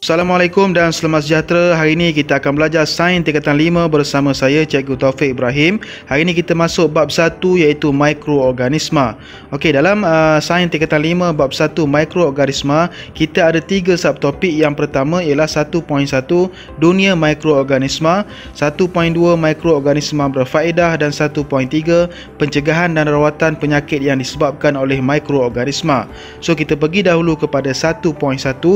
Assalamualaikum dan selamat sejahtera. Hari ini kita akan belajar Sains Tingkatan 5 bersama saya Cikgu Taufik Ibrahim. Hari ini kita masuk bab 1 iaitu mikroorganisma. Okey, dalam Sains Tingkatan 5 bab 1 mikroorganisma, kita ada 3 subtopik. Yang pertama ialah 1.1 dunia mikroorganisma, 1.2 mikroorganisma berfaedah dan 1.3 pencegahan dan rawatan penyakit yang disebabkan oleh mikroorganisma. So kita pergi dahulu kepada 1.1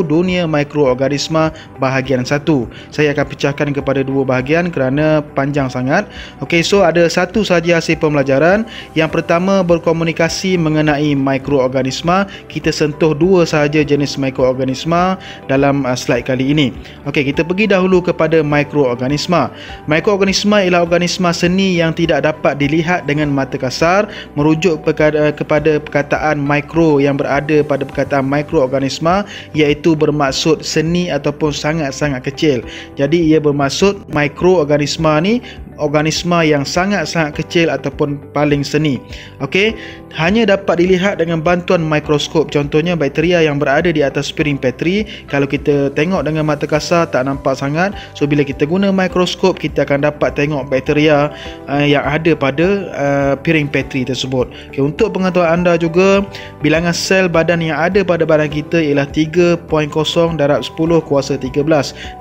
dunia mikroorganisma bahagian 1. Saya akan pecahkan kepada dua bahagian kerana panjang sangat. Okey, so ada satu sahaja hasil pembelajaran. Yang pertama berkomunikasi mengenai mikroorganisma. Kita sentuh dua sahaja jenis mikroorganisma dalam slide kali ini. Okey, kita pergi dahulu kepada mikroorganisma. Mikroorganisma ialah organisma seni yang tidak dapat dilihat dengan mata kasar, merujuk kepada perkataan mikro yang berada pada perkataan mikroorganisma, iaitu bermaksud seni ataupun sangat-sangat kecil. Jadi ia bermaksud mikroorganisma ni organisma yang sangat-sangat kecil ataupun paling seni. Okey, hanya dapat dilihat dengan bantuan mikroskop. Contohnya bakteria yang berada di atas piring Petri, kalau kita tengok dengan mata kasar tak nampak sangat. So bila kita guna mikroskop, kita akan dapat tengok bakteria yang ada pada piring Petri tersebut. Okey, untuk pengetahuan anda juga, bilangan sel badan yang ada pada badan kita ialah 3.0 darab 10 kuasa 13.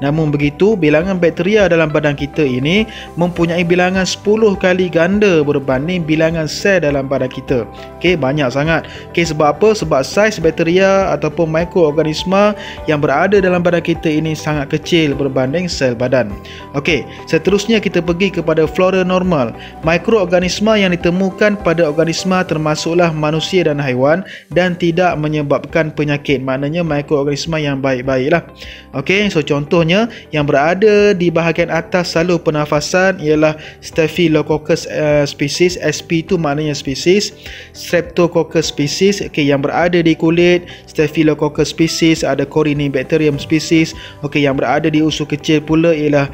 Namun begitu, bilangan bakteria dalam badan kita ini mempunyai bilangan 10 kali ganda berbanding bilangan sel dalam badan kita. Okey, banyak sangat. Okey, sebab apa? Sebab saiz bakteria ataupun mikroorganisma yang berada dalam badan kita ini sangat kecil berbanding sel badan. Okey, seterusnya kita pergi kepada flora normal. Mikroorganisma yang ditemukan pada organisma termasuklah manusia dan haiwan dan tidak menyebabkan penyakit. Maknanya mikroorganisma yang baik-baiklah. Okey, so contohnya yang berada di bahagian atas salur pernafasan ialah Staphylococcus species. SP itu maknanya spesies. Streptococcus species. Okey, yang berada di kulit Staphylococcus species, ada Corynebacterium species. Okey, yang berada di usus kecil pula ialah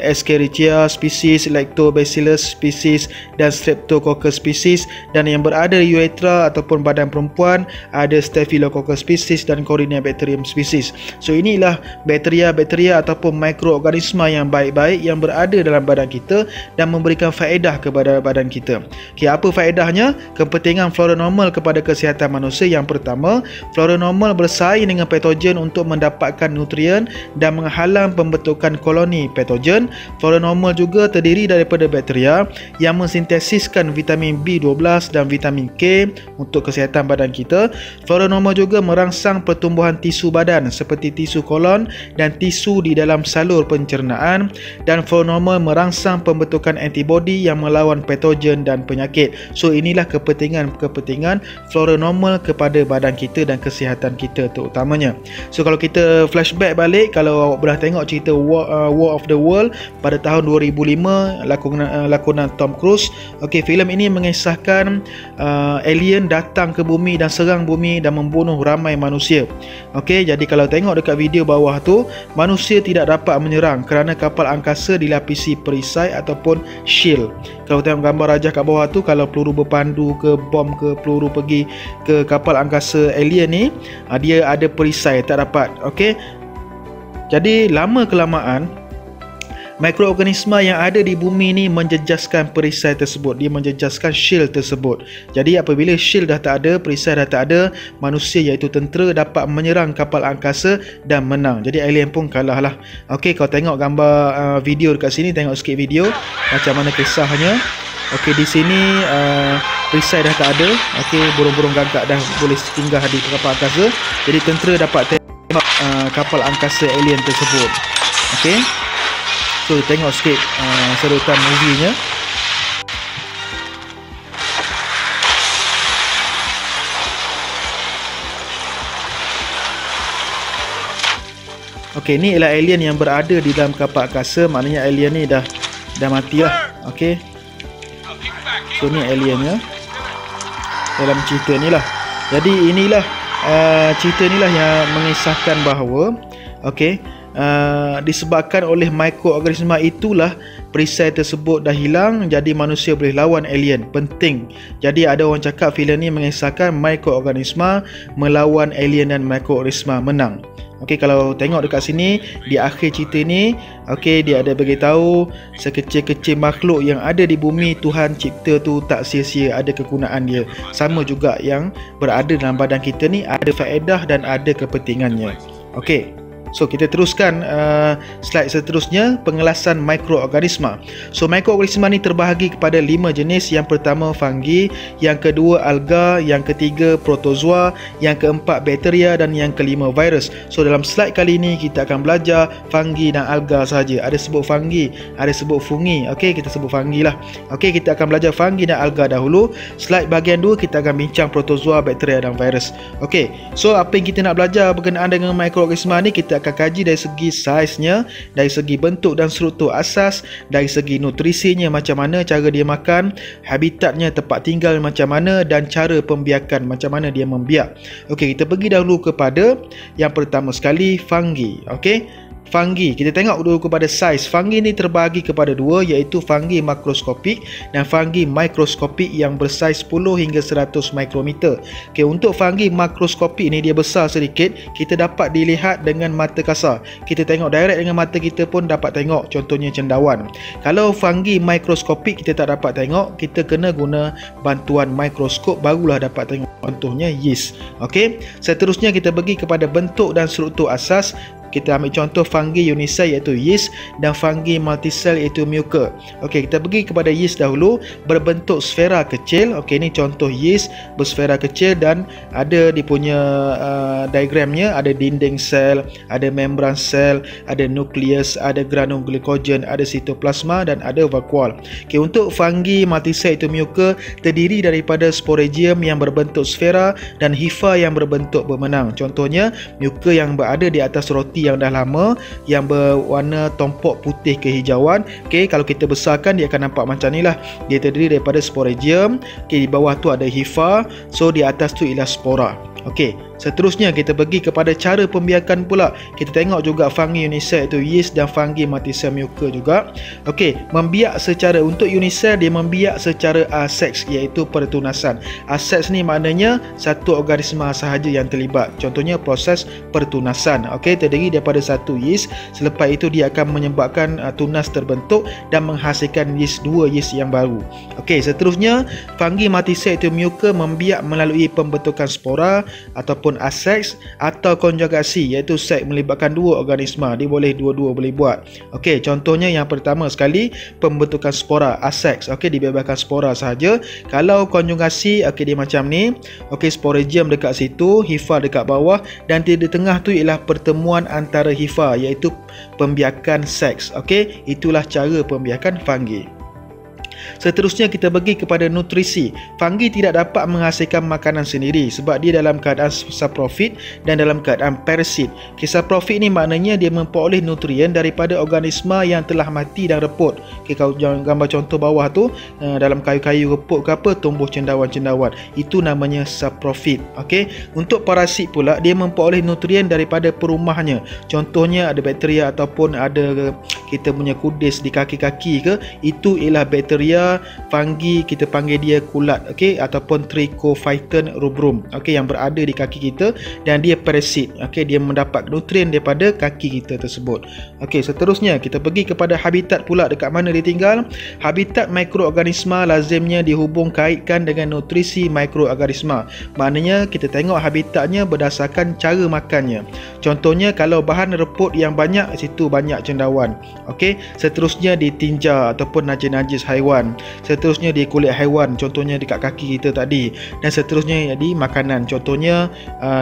Escherichia species, Lactobacillus species dan Streptococcus species. Dan yang berada di uretra ataupun badan perempuan ada Staphylococcus species dan Corynebacterium species. So inilah bakteria-bakteria ataupun mikroorganisma yang baik-baik yang berada dalam badan kita dan memberikan faedah kepada badan kita. Okey, apa faedahnya? Kepentingan flora normal kepada kesihatan manusia. Yang pertama, flora normal bersaing dengan patogen untuk mendapatkan nutrien dan menghalang pembentukan koloni patogen. Flora normal juga terdiri daripada bakteria yang mensintesiskan vitamin B12 dan vitamin K untuk kesihatan badan kita. Flora normal juga merangsang pertumbuhan tisu badan seperti tisu kolon dan tisu di dalam salur pencernaan, dan flora normal merangsang pembentukan antibodi yang melawan patogen dan penyakit. So inilah kepentingan flora normal kepada badan kita dan kesihatan kita terutamanya. So kalau kita flashback balik, kalau awak pernah tengok cerita War of the World pada tahun 2005 lakonan Tom Cruise. Okey, filem ini mengisahkan alien datang ke bumi dan serang bumi dan membunuh ramai manusia. Okey, jadi kalau tengok dekat video bawah tu, manusia tidak dapat menyerang kerana kapal angkasa dilapisi perisai ataupun shield. Kalau tengok gambar rajah kat bawah tu, kalau peluru berpandu ke bom ke peluru pergi ke kapal angkasa alien ni, dia ada perisai, tak dapat. Okey, jadi lama kelamaan mikroorganisma yang ada di bumi ni menjejaskan perisai tersebut, dia menjejaskan shield tersebut. Jadi apabila shield dah tak ada, perisai dah tak ada, manusia iaitu tentera dapat menyerang kapal angkasa dan menang. Jadi alien pun kalah lah. Okey, kau tengok gambar video dekat sini, tengok sikit video macam mana kisahnya. Okey, di sini perisai dah tak ada. Okey, burung-burung gagak dah boleh singgah di kapal angkasa. Jadi tentera dapat tengok kapal angkasa alien tersebut. Okey, so tengok sikit serutan movie-nya. Okey, ni ialah alien yang berada di dalam kapal angkasa. Maknanya alien ni dah matilah. Okey, so ni aliennya dalam cerita ni lah. Jadi inilah cerita ni lah yang mengisahkan bahawa okey, disebabkan oleh mikroorganisma itulah perisai tersebut dah hilang, jadi manusia boleh lawan alien. Penting. Jadi ada orang cakap filem ni mengisahkan mikroorganisma melawan alien dan mikroorganisma menang. Okey, kalau tengok dekat sini di akhir cerita ni, okey, dia ada beritahu sekecil-kecil makhluk yang ada di bumi Tuhan cipta tu tak sia-sia, ada kegunaan dia. Sama juga yang berada dalam badan kita ni ada faedah dan ada kepentingannya. Okey. So kita teruskan slide seterusnya, pengelasan mikroorganisma. So mikroorganisma ni terbahagi kepada 5 jenis. Yang pertama fungi, yang kedua alga, yang ketiga protozoa, yang keempat bakteria dan yang kelima virus. So dalam slide kali ini kita akan belajar fungi dan alga saja. Ada sebut fungi, ada sebut fungi. Okey, kita sebut fungi lah. Okey, kita akan belajar fungi dan alga dahulu. Slide bahagian 2 kita akan bincang protozoa, bakteria dan virus. Okey, so apa yang kita nak belajar berkenaan dengan mikroorganisma ni, kita akan kaji dari segi saiznya, dari segi bentuk dan struktur asas, dari segi nutrisinya macam mana, cara dia makan, habitatnya, tempat tinggal macam mana dan cara pembiakan macam mana dia membiak. Okey, kita pergi dahulu kepada yang pertama sekali, fungi. Okey, fungi, kita tengok dulu kepada saiz. Fungi ni terbahagi kepada dua, iaitu fungi makroskopik dan fungi mikroskopik yang bersaiz 10 hingga 100 mikrometer. Okey, untuk fungi makroskopik ni dia besar sedikit, kita dapat dilihat dengan mata kasar. Kita tengok direct dengan mata kita pun dapat tengok, contohnya cendawan. Kalau fungi mikroskopik kita tak dapat tengok, kita kena guna bantuan mikroskop barulah dapat tengok, contohnya yeast. Okey, seterusnya kita pergi kepada bentuk dan struktur asas. Kita ambil contoh fungi unisel iaitu yeast dan fungi multisel iaitu muka. Okey, kita pergi kepada yeast dahulu, berbentuk sfera kecil. Okey, ini contoh yeast bersfera kecil dan ada dia punya diagramnya, ada dinding sel, ada membran sel, ada nukleus, ada granul glikogen, ada sitoplasma dan ada vakuol. Okey, untuk fungi multisel iaitu muka terdiri daripada sporangium yang berbentuk sfera dan hifa yang berbentuk bermenang. Contohnya muka yang berada di atas roti yang dah lama yang berwarna tompok putih kehijauan. Okey, kalau kita besarkan dia akan nampak macam ni lah. Dia terdiri daripada sporangium. Okey, di bawah tu ada hifa. So di atas tu ialah spora. Okey, seterusnya kita pergi kepada cara pembiakan pula. Kita tengok juga fungi unisel iaitu yeast dan fungi multisel muka juga. Okey, membiak secara, untuk unisel dia membiak secara aseks iaitu pertunasan. Aseks ni maknanya satu organisma sahaja yang terlibat. Contohnya proses pertunasan. Okey, terdiri daripada satu yeast. Selepas itu dia akan menyebabkan tunas terbentuk dan menghasilkan yeast, dua yeast yang baru. Okey, seterusnya fungi multisel iaitu muka membiak melalui pembentukan spora ataupun aseks atau konjugasi iaitu seks melibatkan dua organisma. Dia boleh dua-dua boleh buat. Okey, contohnya yang pertama sekali pembentukan spora, aseks. Okey, dibebaskan spora sahaja. Kalau konjugasi, okey, dia macam ni. Okey, sporangium dekat situ, hifa dekat bawah dan di tengah tu ialah pertemuan antara hifa iaitu pembiakan seks. Okey, itulah cara pembiakan fungi. Seterusnya kita pergi kepada nutrisi. Fungi tidak dapat menghasilkan makanan sendiri sebab dia dalam keadaan saprofit dan dalam keadaan parasit. Saprofit ni maknanya dia memperoleh nutrien daripada organisma yang telah mati dan reput. Okay, kalau gambar contoh bawah tu, dalam kayu-kayu reput ke apa, tumbuh cendawan-cendawan. Itu namanya saprofit. Okay. Untuk parasit pula, dia memperoleh nutrien daripada perumahnya. Contohnya ada bakteria ataupun ada kita punya kudis di kaki-kaki ke, itu ialah bakteria. Fungi kita panggil dia kulat, okey, ataupun Trichophyton rubrum, okey, yang berada di kaki kita dan dia parasit. Okey, dia mendapat nutrien daripada kaki kita tersebut. Okey, seterusnya kita pergi kepada habitat pula, dekat mana dia tinggal. Habitat mikroorganisma lazimnya dihubung kaitkan dengan nutrisi mikroorganisma. Maknanya kita tengok habitatnya berdasarkan cara makannya. Contohnya kalau bahan reput yang banyak, situ banyak cendawan. Okey, seterusnya di tinja ataupun najis-najis haiwan. Seterusnya di kulit haiwan, contohnya dekat kaki kita tadi, dan seterusnya di makanan, contohnya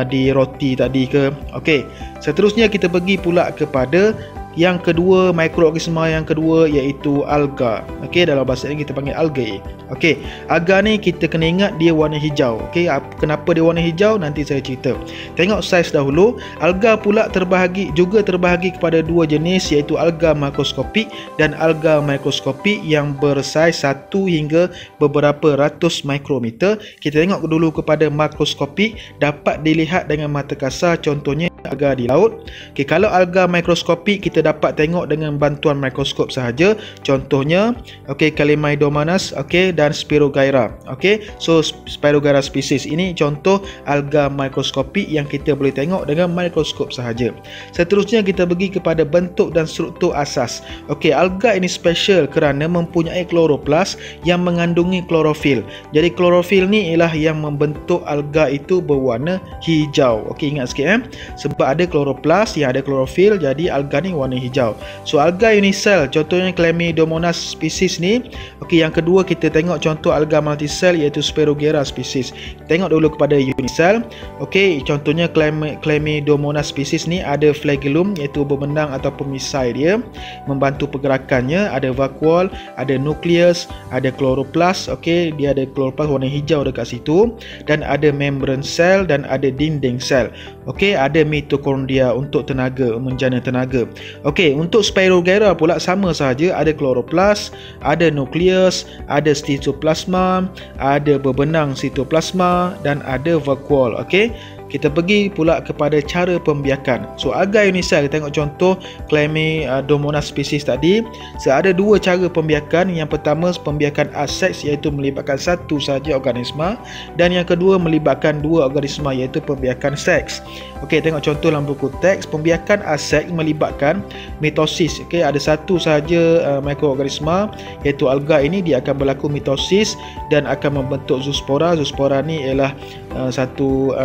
di roti tadi ke. Okey, seterusnya kita pergi pula kepada yang kedua, mikroorganisma yang kedua iaitu alga. Okey, dalam bahasa ini kita panggil algae. Okey, alga ni kita kena ingat dia warna hijau. Okey, kenapa dia warna hijau nanti saya cerita. Tengok saiz dahulu. Alga pula terbahagi kepada dua jenis iaitu alga makroskopik dan alga mikroskopik yang bersaiz 1 hingga beberapa ratus mikrometer. Kita tengok dulu kepada makroskopik, dapat dilihat dengan mata kasar, contohnya alga di laut. Okey, kalau alga mikroskopik kita dapat tengok dengan bantuan mikroskop sahaja. Contohnya okey, Chlamydomonas okey dan Spirogyra. Okey, so Spirogyra species ini contoh alga mikroskopik yang kita boleh tengok dengan mikroskop sahaja. Seterusnya kita pergi kepada bentuk dan struktur asas. Okey, alga ini special kerana mempunyai kloroplas yang mengandungi klorofil. Jadi klorofil ni ialah yang membentuk alga itu berwarna hijau. Okey, ingat sikit sebab ada kloroplas yang ada klorofil, jadi alga ni warna hijau. So alga unisel contohnya Chlamydomonas species ni. Okey, yang kedua kita tengok contoh alga multisel iaitu Spirogyra species. Tengok dulu kepada unisel. Okey, contohnya Chlamydomonas species ni ada flagellum iaitu berbenang atau pemisai dia membantu pergerakannya, ada vakuol, ada nukleus, ada kloroplas. Okey, dia ada kloroplas warna hijau dekat situ, dan ada membran sel dan ada dinding sel. Okey, ada mitokondria untuk tenaga, menjana tenaga. Okey, untuk Spirogyra pula sama sahaja, ada kloroplas, ada nukleus, ada sitoplasma, ada berbenang sitoplasma dan ada vakuol. Okey, kita pergi pula kepada cara pembiakan. So alga unisel, kita tengok contoh Chlamydomonas species tadi. So ada dua cara pembiakan. Yang pertama pembiakan aseks iaitu melibatkan satu sahaja organisma, dan yang kedua melibatkan dua organisma iaitu pembiakan seks. Okey, tengok contoh dalam buku teks. Pembiakan aseks melibatkan mitosis. Okey, ada satu sahaja mikroorganisma iaitu alga ini, dia akan berlaku mitosis dan akan membentuk zoospora. Zoospora ni ialah satu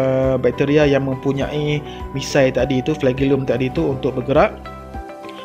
bakteria yang mempunyai misai tadi itu, flagellum tadi itu untuk bergerak.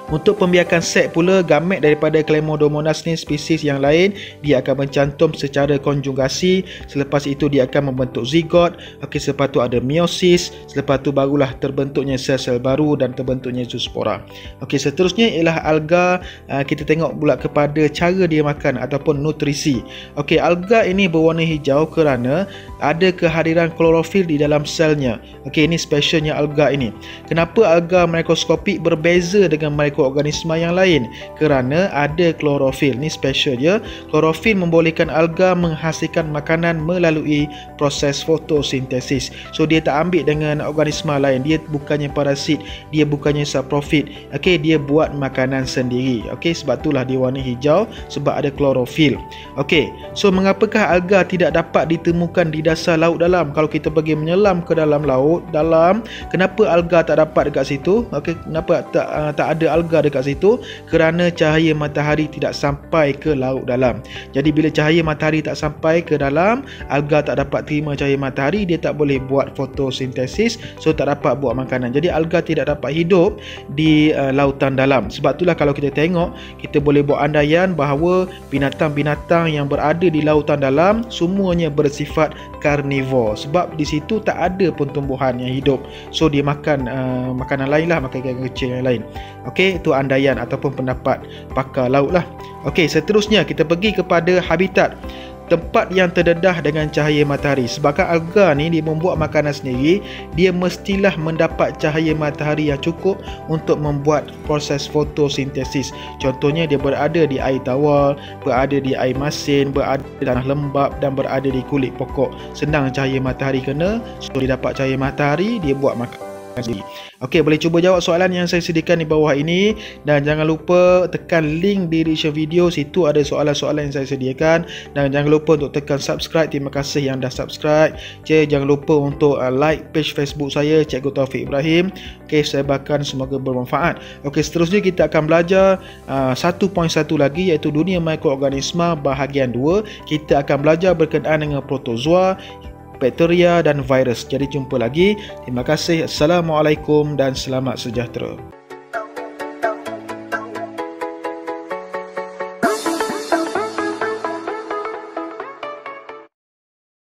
Untuk pembiakan seks pula, gamet daripada Chlamydomonas ni spesies yang lain dia akan mencantum secara konjugasi. Selepas itu dia akan membentuk zigot. Okey, selepas tu ada meiosis. Selepas tu barulah terbentuknya sel-sel baru dan terbentuknya zoospora. Okey, seterusnya ialah alga. Kita tengok pula kepada cara dia makan ataupun nutrisi. Okey, alga ini berwarna hijau kerana ada kehadiran klorofil di dalam selnya. Okey, ini specialnya alga ini. Kenapa alga mikroskopik berbeza dengan mikroorganisma yang lain? Kerana ada klorofil. Ni special je. Klorofil membolehkan alga menghasilkan makanan melalui proses fotosintesis. So dia tak ambil dengan organisma lain. Dia bukannya parasit, dia bukannya saprofit. Okey, dia buat makanan sendiri. Okey, sebab itulah dia warna hijau, sebab ada klorofil. Okey, so mengapakah alga tidak dapat ditemukan di dasar laut dalam? Kalau kita pergi menyelam ke dalam laut dalam, kenapa alga tak dapat dekat situ? Okey, kenapa tak ada alga dekat situ? Kerana cahaya matahari tidak sampai ke laut dalam. Jadi bila cahaya matahari tak sampai ke dalam, alga tak dapat terima cahaya matahari, dia tak boleh buat fotosintesis, so tak dapat buat makanan. Jadi alga tidak dapat hidup di lautan dalam. Sebab itulah kalau kita tengok, kita boleh buat andaian bahawa binatang-binatang yang berada di lautan dalam semuanya bersifat karnivor, sebab di situ tak ada pun tumbuhan yang hidup. So dia makan makanan lain lah, makan ikan kecil yang lain. Okey, itu andaian ataupun pendapat pakar laut lah. Okey, seterusnya kita pergi kepada habitat, tempat yang terdedah dengan cahaya matahari. Sebabkan alga ni dia membuat makanan sendiri, dia mestilah mendapat cahaya matahari yang cukup untuk membuat proses fotosintesis. Contohnya dia berada di air tawar, berada di air masin, berada di tanah lembap dan berada di kulit pokok. Senang cahaya matahari kena, so dia dapat cahaya matahari, dia buat makanan sendiri. Okey, boleh cuba jawab soalan yang saya sediakan di bawah ini, dan jangan lupa tekan link di description video, situ ada soalan-soalan yang saya sediakan, dan jangan lupa untuk tekan subscribe. Terima kasih yang dah subscribe. Jangan lupa untuk like page Facebook saya, Cikgu Taufik Ibrahim. Okey, saya bahkan semoga bermanfaat. Okey, seterusnya kita akan belajar 1.1 lagi, iaitu dunia mikroorganisma bahagian 2. Kita akan belajar berkenaan dengan protozoa, bakteria dan virus. Jadi jumpa lagi. Terima kasih. Assalamualaikum dan selamat sejahtera.